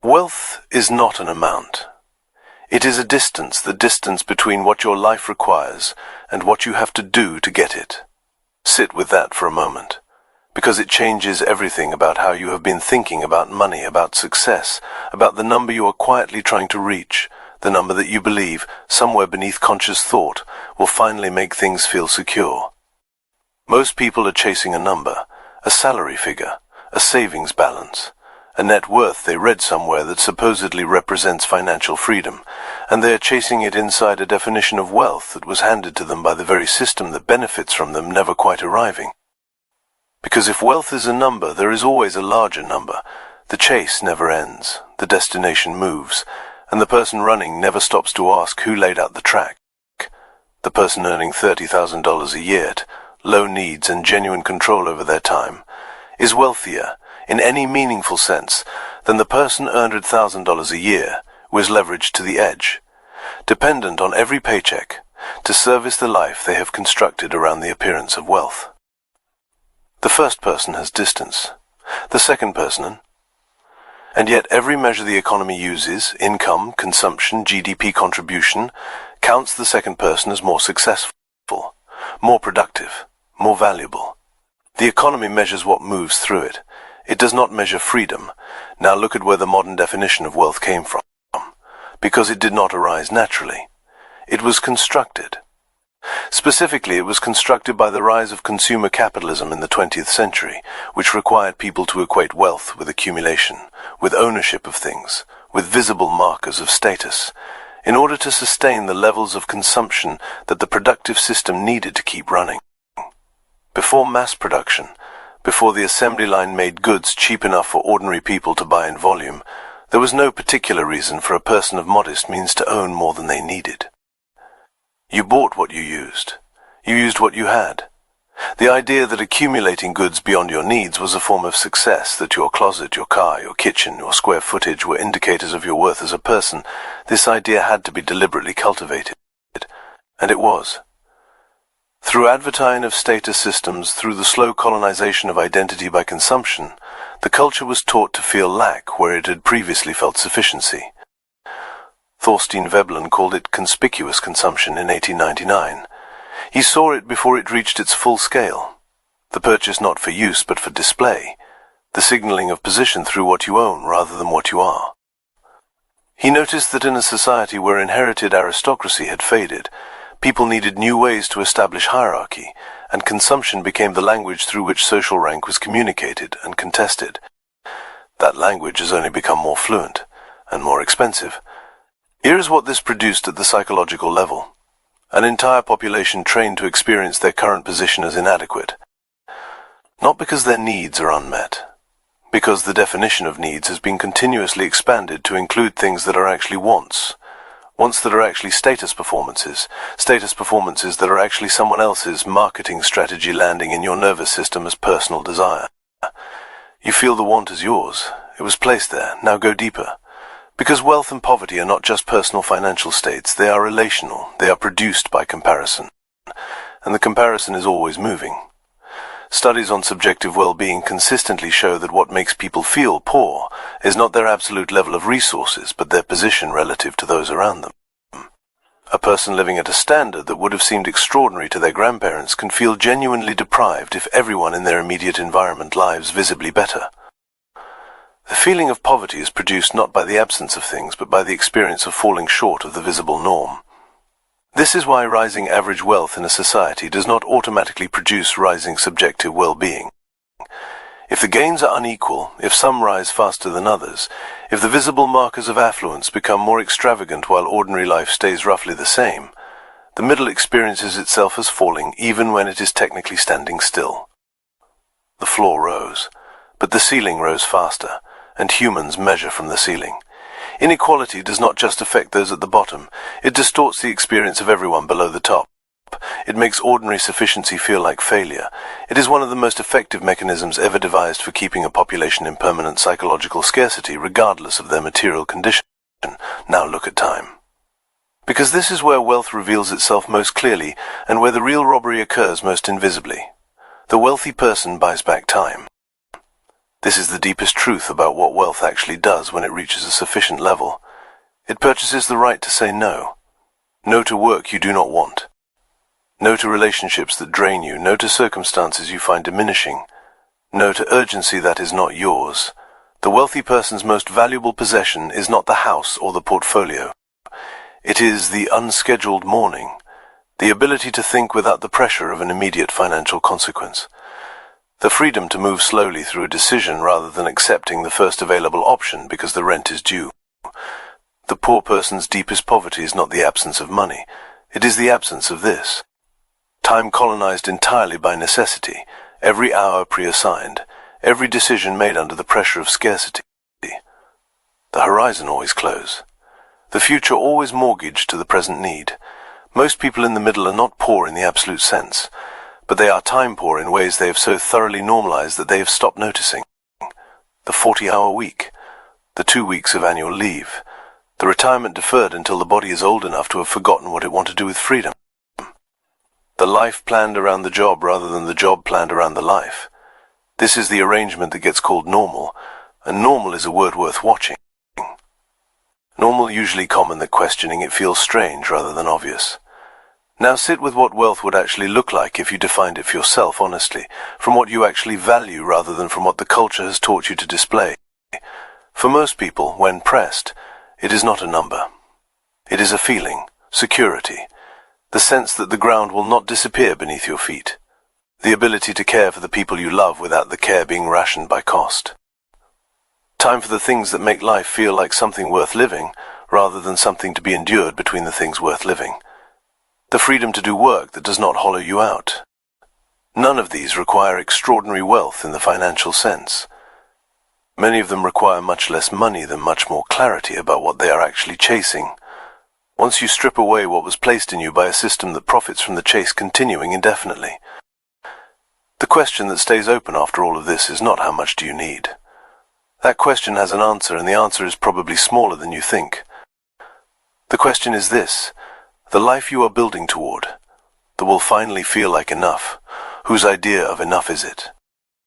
Wealth is not an amount. It is a distance, the distance between what your life requires and what you have to do to get it. Sit with that for a moment, because it changes everything about how you have been thinking about money, about success, about the number you are quietly trying to reach, the number that you believe, somewhere beneath conscious thought, will finally make things feel secure. Most people are chasing a number, a salary figure, a savings balance, a net worth they read somewhere that supposedly represents financial freedom, and they are chasing it inside a definition of wealth that was handed to them by the very system that benefits from them never quite arriving. Because if wealth is a number, there is always a larger number. The chase never ends, the destination moves, and the person running never stops to ask who laid out the track. The person earning $30,000 a year, low needs and genuine control over their time, is wealthier, in any meaningful sense, than the person earned $100,000 a year, who is leveraged to the edge, dependent on every paycheck, to service the life they have constructed around the appearance of wealth. The first person has distance, the second person, and yet every measure the economy uses, income, consumption, GDP contribution, counts the second person as more successful, more productive, more valuable. The economy measures what moves through it. It does not measure freedom. Now look at where the modern definition of wealth came from. Because it did not arise naturally. It was constructed. Specifically, it was constructed by the rise of consumer capitalism in the 20th century, which required people to equate wealth with accumulation, with ownership of things, with visible markers of status, in order to sustain the levels of consumption that the productive system needed to keep running. Before mass production, before the assembly line made goods cheap enough for ordinary people to buy in volume, there was no particular reason for a person of modest means to own more than they needed. You bought what you used. You used what you had. The idea that accumulating goods beyond your needs was a form of success, that your closet, your car, your kitchen, your square footage were indicators of your worth as a person, this idea had to be deliberately cultivated. And it was. Through advertising of status systems, through the slow colonization of identity by consumption, the culture was taught to feel lack where it had previously felt sufficiency. Thorstein Veblen called it conspicuous consumption in 1899. He saw it before it reached its full scale. The purchase not for use but for display. The signaling of position through what you own rather than what you are. He noticed that in a society where inherited aristocracy had faded, people needed new ways to establish hierarchy, and consumption became the language through which social rank was communicated and contested. That language has only become more fluent and more expensive. Here is what this produced at the psychological level. An entire population trained to experience their current position as inadequate. Not because their needs are unmet, because the definition of needs has been continuously expanded to include things that are actually wants. Wants that are actually status performances that are actually someone else's marketing strategy landing in your nervous system as personal desire. You feel the want as yours. It was placed there. Now go deeper. Because wealth and poverty are not just personal financial states, they are relational, they are produced by comparison. And the comparison is always moving. Studies on subjective well-being consistently show that what makes people feel poor is not their absolute level of resources, but their position relative to those around them. A person living at a standard that would have seemed extraordinary to their grandparents can feel genuinely deprived if everyone in their immediate environment lives visibly better. The feeling of poverty is produced not by the absence of things, but by the experience of falling short of the visible norm. This is why rising average wealth in a society does not automatically produce rising subjective well-being. If the gains are unequal, if some rise faster than others, if the visible markers of affluence become more extravagant while ordinary life stays roughly the same, the middle experiences itself as falling even when it is technically standing still. The floor rose, but the ceiling rose faster, and humans measure from the ceiling. Inequality does not just affect those at the bottom, it distorts the experience of everyone below the top. It makes ordinary sufficiency feel like failure. It is one of the most effective mechanisms ever devised for keeping a population in permanent psychological scarcity, regardless of their material condition. Now look at time. Because this is where wealth reveals itself most clearly, and where the real robbery occurs most invisibly. The wealthy person buys back time. This is the deepest truth about what wealth actually does when it reaches a sufficient level. It purchases the right to say no. No to work you do not want. No to relationships that drain you. No to circumstances you find diminishing. No to urgency that is not yours. The wealthy person's most valuable possession is not the house or the portfolio. It is the unscheduled morning, the ability to think without the pressure of an immediate financial consequence, the freedom to move slowly through a decision rather than accepting the first available option because the rent is due. The poor person's deepest poverty is not the absence of money, it is the absence of this. Time colonized entirely by necessity, every hour preassigned, every decision made under the pressure of scarcity. The horizon always close. The future always mortgaged to the present need. Most people in the middle are not poor in the absolute sense, but they are time poor in ways they have so thoroughly normalized that they have stopped noticing. The 40-hour week, the 2 weeks of annual leave, the retirement deferred until the body is old enough to have forgotten what it wanted to do with freedom. The life planned around the job rather than the job planned around the life. This is the arrangement that gets called normal, and normal is a word worth watching. Normal usually common that questioning it feels strange rather than obvious. Now sit with what wealth would actually look like if you defined it for yourself honestly, from what you actually value rather than from what the culture has taught you to display. For most people, when pressed, it is not a number. It is a feeling, security, the sense that the ground will not disappear beneath your feet, the ability to care for the people you love without the care being rationed by cost. Time for the things that make life feel like something worth living, rather than something to be endured between the things worth living. The freedom to do work that does not hollow you out. None of these require extraordinary wealth in the financial sense. Many of them require much less money than much more clarity about what they are actually chasing. Once you strip away what was placed in you by a system that profits from the chase continuing indefinitely. The question that stays open after all of this is not how much do you need. That question has an answer, and the answer is probably smaller than you think. The question is this: the life you are building toward, that will finally feel like enough, whose idea of enough is it?